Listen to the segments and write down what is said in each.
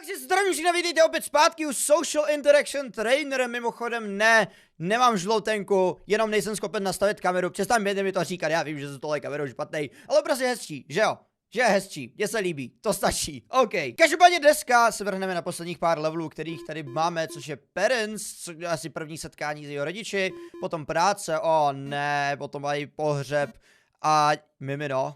Takže zdravím všichni, vítejte opět zpátky u Social Interaction Trainer. Mimochodem nemám žloutenku, jenom nejsem schopen nastavit kameru. Přestaňte mi to říkat, já vím, že se tohle kamerou špatnej, ale prostě hezčí, že jo? Že je hezčí, mně se líbí, to stačí, OK. Každopádně dneska se vrhneme na posledních pár levelů, kterých tady máme, což je Parents, což je asi první setkání s jeho rodiči, potom práce, ne, potom mají pohřeb a mimino.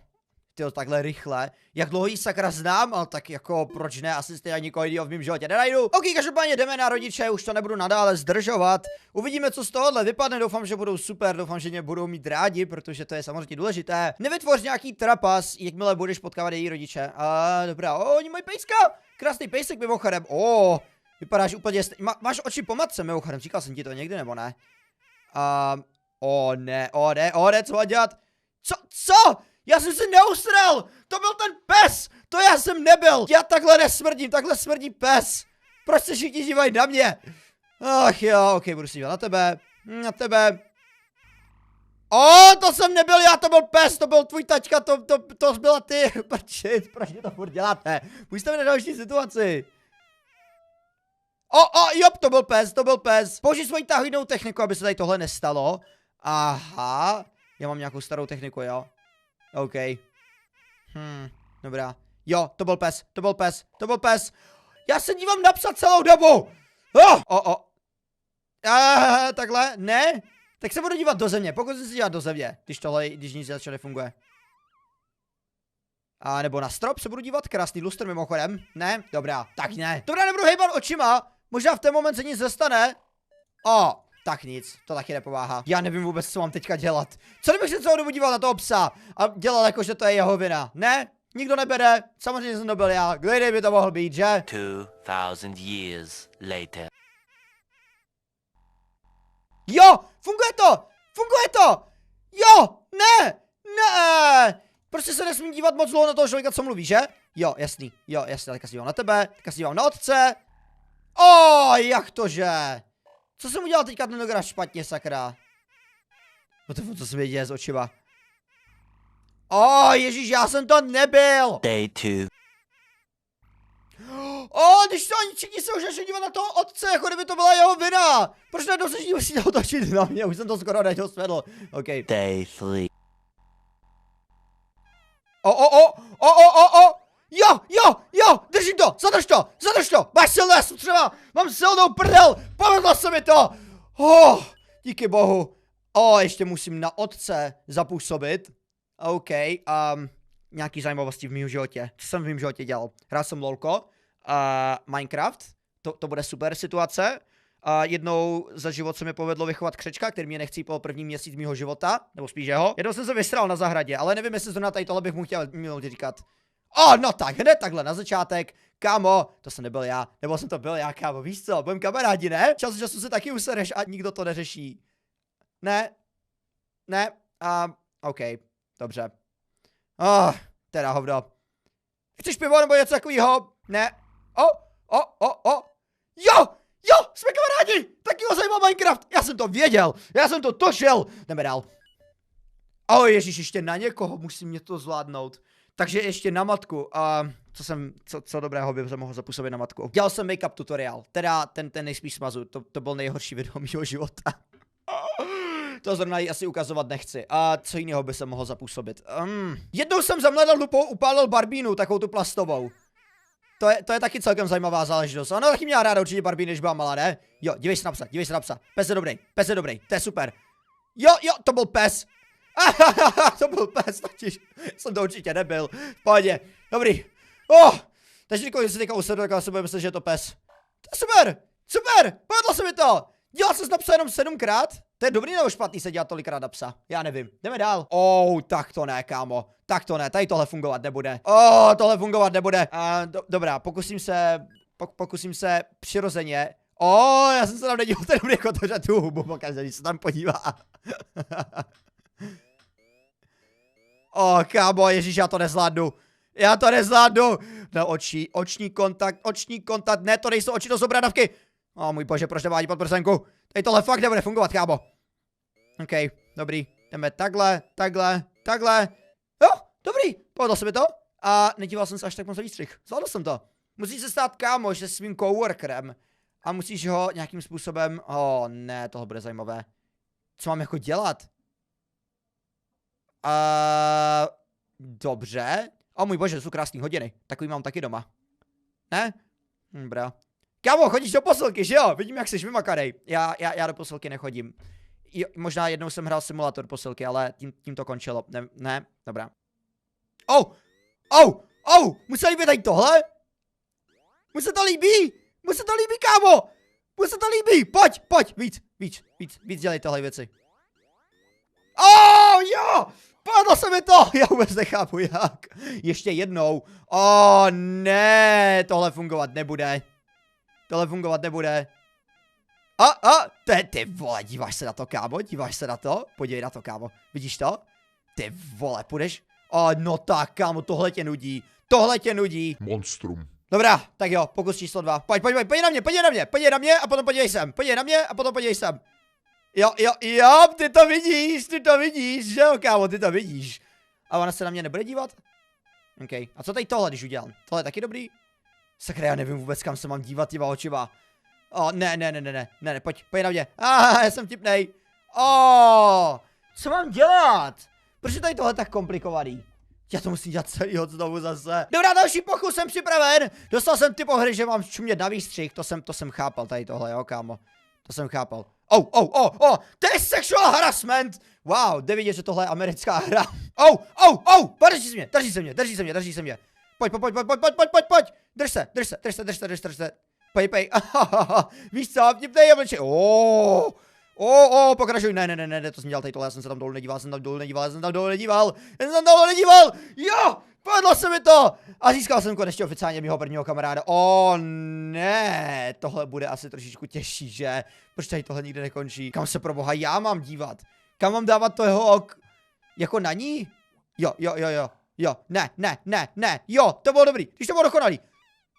Tyjo, takhle rychle. Jak dlouho jí sakra znám, ale tak jako proč ne, asi stejně nikoho jiného v mém životě nenajdu. OK, každopádně jdeme na rodiče, už to nebudu nadále zdržovat. Uvidíme, co z tohohle vypadne, doufám, že budou super, doufám, že mě budou mít rádi, protože to je samozřejmě důležité. Nevytvoř nějaký trapas, jakmile budeš potkávat její rodiče. Dobrá, oni mají pejska, krásný pejsek mimochodem, vypadáš úplně, máš oči po matce mimochodem, říkal jsem ti to někdy nebo ne? Ne, co mám dělat? Co? Já jsem se neusral! To byl ten pes! To já jsem nebyl! Já takhle nesmrdím, takhle smrdí pes! Proč se všichni dívají na mě? Ach jo, OK, budu si dívat na tebe. To jsem nebyl já, to byl pes, to byl tvůj tačka, to byla ty. Proč mě to furt děláte? Půjďte mi na další situaci. Jo, to byl pes. Použij svoji tahojnou techniku, aby se tady tohle nestalo. Aha, já mám nějakou starou techniku, jo. OK. Dobrá. Jo, to byl pes. Já se dívám na psa celou dobu. Takhle, ne? Tak se budu dívat do země, pokusím se dívat do země, když nic začal nefunguje. Nebo na strop se budu dívat, krásný lustr mimochodem. Ne? Dobrá, tak ne. Dobrá, nebudu hejbat očima, možná v ten moment se nic nestane. Tak nic, to taky nepomáhá. Já nevím vůbec, co mám teďka dělat. Co kdybych se celou dobu díval na toho psa a dělal jako, že to je jeho vina? Ne? Nikdo nebere, samozřejmě jsem to byl já. Kde by to mohl být, že? 2000 years later. Jo, funguje to! Jo, ne! Prostě se nesmím dívat moc dlouho na toho člověka, co mluví, že? Jo, jasný, teďka se dívám na tebe, teďka se dívám na otce. Jak to, že? Co jsem udělal teďka tentokrát špatně, sakra? Co se mi děje s očima? Ježíš, já jsem to nebyl! Day 2. Když to ani všichni se už začali dívat na toho otce, jako kdyby to byla jeho vina! Proč najednou se musíte otočit na mě? Už jsem to skoro nedosvedl. OK. Day 3. Jo, držím to, zadrž to, máš silné třeba, mám silnou prdel, povedlo se mi to, díky bohu, ještě musím na otce zapůsobit, OK, nějaký zajímavosti v mém životě, co jsem v mém životě dělal, hrál jsem lolko, Minecraft, to bude super situace, jednou za život se mi povedlo vychovat křečka, který mě nechcípal první měsíc mýho života, nebo spíš jeho. Jednou jsem se vysral na zahradě, ale nevím, jestli zrovna tady tohle bych mu chtěl říkat. No tak, hned takhle na začátek, kámo, to jsem nebyl já, nebo jsem to byl já, kámo, víš co, budem kamarádi, ne? Čas času se taky usereš a nikdo to neřeší. Ne, OK, dobře. Teda hovno. Chceš pivo nebo něco takovýho? Ne. Jo, jsme kamarádi, taky ho zajímal Minecraft, já jsem to věděl, já jsem to točil, jdeme dál. Ježíš, ještě na někoho musím mě to zvládnout, takže ještě na matku, co dobrého by se mohl zapůsobit na matku. Dělal jsem make-up tutoriál, teda ten nejspíš smazu, to byl nejhorší video mýho života. To zrovna jí asi ukazovat nechci. Co jiného by se mohl zapůsobit? Jednou jsem za mladou lupou upálil barbínu, takovou tu plastovou. To je taky celkem zajímavá záležitost. Ona taky měla ráda určitě Barbie, než byla malá, ne? Jo, dívej se na psa. Pes je dobrý, to je super. Jo, to byl pes. To byl pes, totiž jsem to určitě nebyl. V pohodě, dobrý. Takže když se teďka usedl, tak se bude myslet, že je to pes. To je super, povedlo se mi to. Dělal jsem na psa jenom 7krát? To je dobrý nebo špatný se dělat tolikrát na psa? Já nevím, jdeme dál. Tak to ne, kámo. Tak to ne, tady tohle fungovat nebude. Tohle fungovat nebude. Dobrá, pokusím se přirozeně. Já jsem se tam nedíval ten jako to, že tu hubu pokaždý se tam podívá. Kámo, ježíš, já to nezvládnu. No oční kontakt, ne, to nejsou oči, to jsou bradavky. Můj bože, proč nemá ani podprsenku? Tady tohle fakt nebude fungovat, kámo. OK, dobrý, jdeme takhle. Jo, dobrý, povedlo se mi to. A nedíval jsem se až tak moc výstřih. Zvládl jsem to. Musíš se stát kámoš se svým coworkerem. A musíš ho nějakým způsobem... ne, tohle bude zajímavé. Co mám jako dělat? Dobře. Můj bože, to jsou krásné hodiny. Takový mám taky doma. Ne? Dobrá. Kámo, chodíš do posilky, že jo? Vidím, jak jsi vymakanej. Já do posilky nechodím. Možná jednou jsem hrál simulátor posilky, ale tím to končilo. Ne, dobrá. Mu se líbí tady tohle? Mu se to líbí, kámo! Mu se to líbí, pojď, víc dělej tohle věci. Jo! Padlo se mi to! Já vůbec nechápu jak. Ještě jednou. Ne, tohle fungovat nebude. Ty vole, díváš se na to, kámo? Díváš se na to? Podívej na to, kámo. Vidíš to? Ty vole, půjdeš? No tak, kámo, tohle tě nudí. Monstrum. Dobrá, tak jo, pokus číslo 2. Pojď na mě a potom podívej sem. Jo, ty to vidíš, že jo, kámo, ty to vidíš. A ona se na mě nebude dívat? OK, a co tady tohle, když udělám? Tohle je taky dobrý? Sakra, já nevím vůbec, kam se mám dívat těma očima. Ne, pojď na mě. Já jsem tipnej. Co mám dělat? Proč je tady tohle tak komplikovaný? Já to musím dělat celý hod znovu zase. Dobrá, další pokus, jsem připraven. Dostal jsem typ hry, že mám čumět na výstřih. To jsem chápal tady tohle, jo, kámo. To jsem chápal. To je sexual harassment. Wow, jde vidět, že tohle je americká hra. Drží se mě. Pojď. Drž se. Pojď. Víš co, vtipnej jablče. Pokračuj. Ne, to jsem dělal tady tohle, já jsem se tam dolů nedíval. Jo, padlo se mi to. A získal jsem konečně oficiálně mýho prvního kamaráda. Ne, tohle bude asi trošičku těžší, že? Proč tady tohle nikdy nekončí? Kam se pro boha já mám dívat? Kam mám dávat to jeho ok? Jako na ní? Jo, ne, jo, to bylo dobrý, když to bylo dokonalý.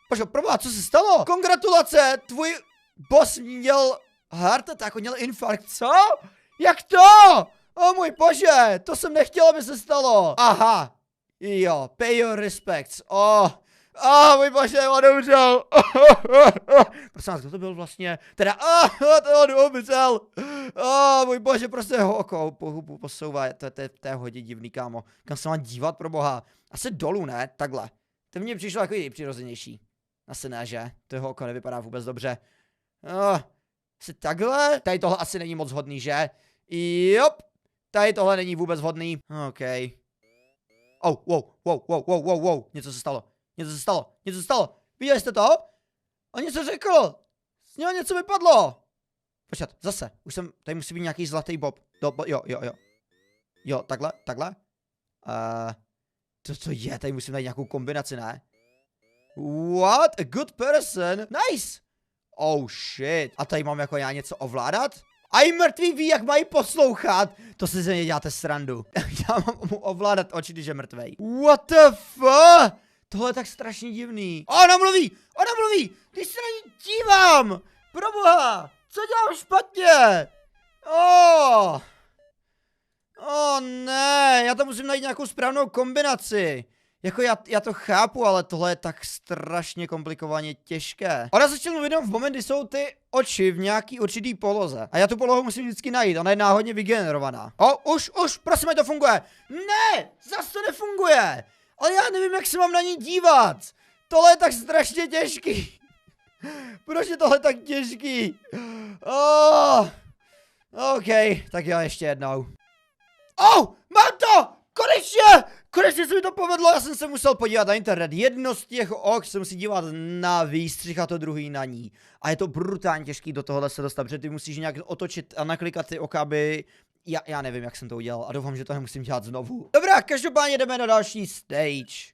Počkej, pro boha, co se stalo? Gratulace, tvůj boss měl heart attack, on měl infarkt, co? Jak to? Můj bože, to jsem nechtěl, aby se stalo. Aha, jo, pay your respects, můj bože, on umřel. Prosím vás, kdo to byl vlastně? Teda, to on umřel. Můj bože, prostě ho oko po hubu posouvá, to je hodně divný, kámo. Kam se mám dívat, pro boha? Asi dolů, ne? Takhle. To mně přišlo jako nejpřirozenější. Asi ne, že? To jeho oko nevypadá vůbec dobře. Asi takhle? Tady tohle asi není moc hodný, že? Jop. Tady tohle není vůbec hodný. OK. Wow. Něco se stalo. Viděli jste to? On něco řekl. Z něho něco vypadlo. Počkat, zase. Už jsem, tady musí být nějaký zlatý bob. Jo. Jo, takhle. To je, tady musím najít nějakou kombinaci, ne? What? A good person? Nice. Shit. A tady mám jako já něco ovládat? A i mrtví ví, jak mají poslouchat. To si ze mě děláte srandu. Já mám mu ovládat oči, když je mrtvej. What the fuck? Tohle je tak strašně divný. Ona mluví! Když se na ní dívám! Proboha! Co dělám špatně? Ne, já tam musím najít nějakou správnou kombinaci. Jako já to chápu, ale tohle je tak strašně komplikovaně těžké. Ona začala mluvit jenom v moment, kdy jsou ty oči v nějaký určitý poloze. A já tu polohu musím vždycky najít, ona je náhodně vygenerovaná. Už, prosím, ať to funguje. Ne, zase to nefunguje. Ale já nevím, jak se mám na ní dívat. Tohle je tak strašně těžký. Proč je tohle tak těžký? OK, tak jo, ještě jednou. Mám to! Konečně se mi to povedlo, já jsem se musel podívat na internet. Jedno z těch ok se musí dívat na výstřih a to druhý na ní. A je to brutálně těžký do tohohle se dostat, protože ty musíš nějak otočit a naklikat ty oka, aby... Já nevím, jak jsem to udělal a doufám, že to nemusím dělat znovu. Dobrá, každopádně jdeme na další stage.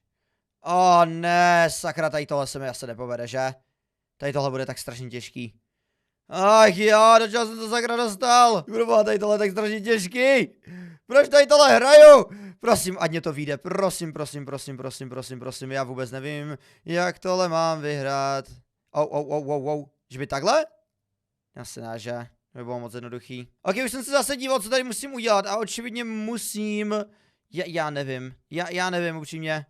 Ne, sakra, tady tohle se mi asi nepovede, že? Tady tohle bude tak strašně těžký. Ach jo, do čeho jsem to sakra dostal? Kurva, tady tohle je tak strašně těžký. Proč tady tohle hraju? Prosím, ať mě to vyjde, prosím, já vůbec nevím, jak tohle mám vyhrát. Že by takhle? Asi ne, že? To by bylo moc jednoduchý. Ok, už jsem se zase díval, co tady musím udělat a očividně musím... Já nevím, já nevím upřímně.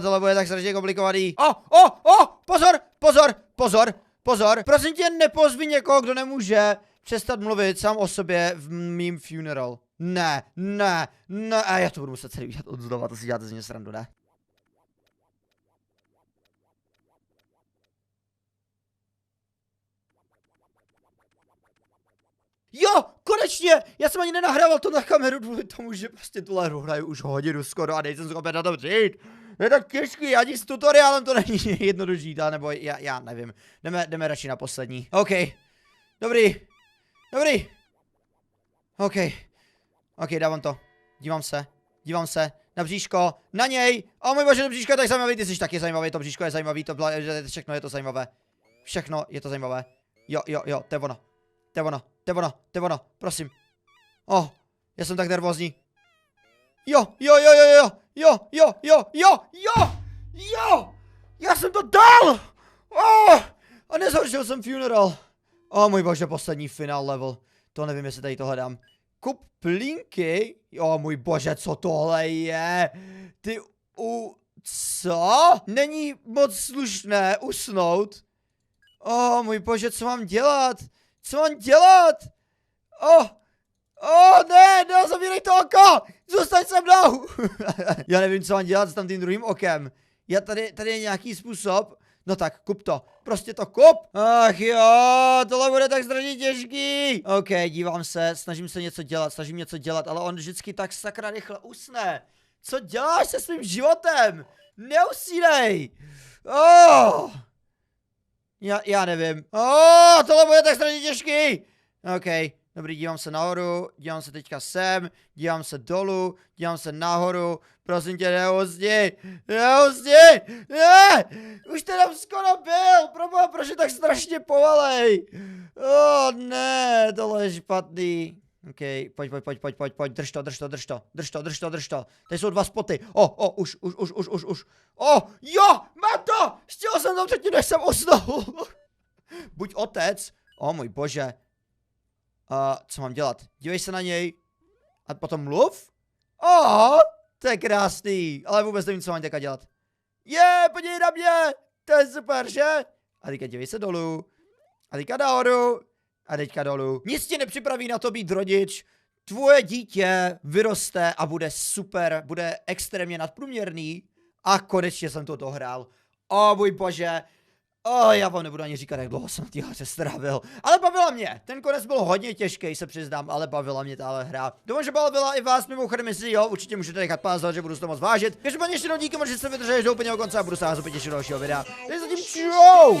Tohle bude tak strašně komplikovaný. pozor, pozor, pozor, pozor. Prosím tě, nepozvi někoho, kdo nemůže přestat mluvit sám o sobě v mým funeral. Ne, ne, ne, a já to budu muset celý udělat odznova, to si děláte z mě srandu, ne? Jo, konečně! Já jsem ani nenahrával to na kameru kvůli tomu, že prostě tuhle hru hraju už hodinu skoro a nejsem schopen na to přijít. Je tak těžký, ani s tutoriálem to není jednodušší, nebo já nevím. Jdeme radši na poslední. OK. Dobrý. Dobrý. OK. OK, dávám to. Dívám se. Na bříško. Na něj. O můj bože, to bříško je tak zajímavý, ty jsi taky zajímavý, to bříško je zajímavý, všechno je to zajímavé. Všechno je to zajímavé. Jo, to je ono. To je ono, prosím. Já jsem tak nervózní. Jo. Já jsem to dal! A nezhoršil jsem funeral. Můj bože, poslední final level. To nevím, jestli tady to hledám. Kup plinky? Můj bože, co tohle je? Co? Není moc slušné usnout. Můj bože, co mám dělat? Ne, zavírej to oko! Zůstaň se mnou! Já nevím, co mám dělat s tam tím druhým okem. Tady je nějaký způsob. No tak, kup to. Prostě to kup! Ach jo, tohle bude tak strašně těžký. OK, dívám se, snažím něco dělat, ale on vždycky tak sakra rychle usne. Co děláš se svým životem? Neusínej! Já nevím. Tohle bude tak strašně těžký. OK, dobrý, dívám se nahoru, dívám se teďka sem, dívám se dolů, dívám se nahoru, prosím tě, neusni, ne, už tam skoro byl, proboha, proč je tak strašně pomalej, ne, tohle je špatný. OK, pojď, drž to. Tady jsou 2 spoty. Už. Jo, mám to! Stihl jsem to předtím, než jsem usnul. Buď otec. Můj bože. Co mám dělat? Dívej se na něj. A potom mluv? To je krásný. Ale vůbec nevím, co mám teďka dělat. Podívej na mě. To je super, že? A teďka dívej se dolů. A teďka nahoru. A teďka dolů. Nic tě nepřipraví na to být rodič. Tvoje dítě vyroste a bude super, bude extrémně nadprůměrný. A konečně jsem to dohrál. Můj bože. Já vám nebudu ani říkat, jak dlouho jsem na té hře strávil. Ale bavila mě. Ten konec byl hodně těžký, se přiznám, ale bavila mě tahle hra. Doufám, že bavila i vás, mimochodem, jestli jo, určitě můžete nechat pásat, že budu s toho moc vážit. Každopádně ještě jednou díky, že jste vydrželi do úplného konce a budu se vás opět těšit do dalšího videa. Takže zatím čau!